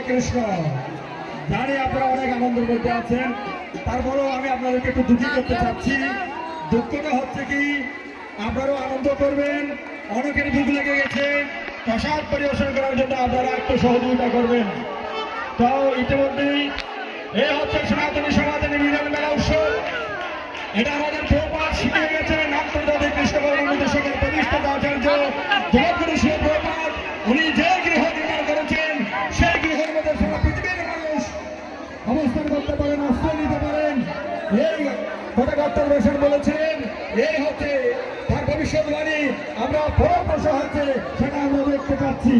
কৃষ্ণ। জানি আপনারা অনেক আনন্দের মধ্যে আছেন, তারপরেও আমি আপনাদেরকে একটু দুঃখী করতে চাচ্ছি। দুঃখটা হচ্ছে কি, আপনারাও আনন্দ করবেন, অনেকের দুঃখ লেগে গেছে, প্রসাদ পরিবেশন করার জন্য আপনারা একটু সহযোগিতা করবেন। তো ইতিমধ্যেই এই হচ্ছে সনাতনী সমাজের মিলন মেলা উৎসব। এটা আমাদের প্রপাত শিখে গেছেন আন্তর্জাতিক কৃষ্ণ নির্দেশকের প্রতিষ্ঠাতা আচার্য জগৎগুরু শিব প্রপাত। উনি যে গৃহ নির্মাণ করেছেন সেই গৃহের মধ্যে সারা পৃথিবীর মানুষ অবস্থান করতে পারেন, আশ্রয় নিতে পারেন। এই কথা বলেছেন, এই হচ্ছে তার ভবিষ্যৎবাণী। আমরা ফলপ্রসূ হচ্ছে সেটা আমরা দেখতে পাচ্ছি।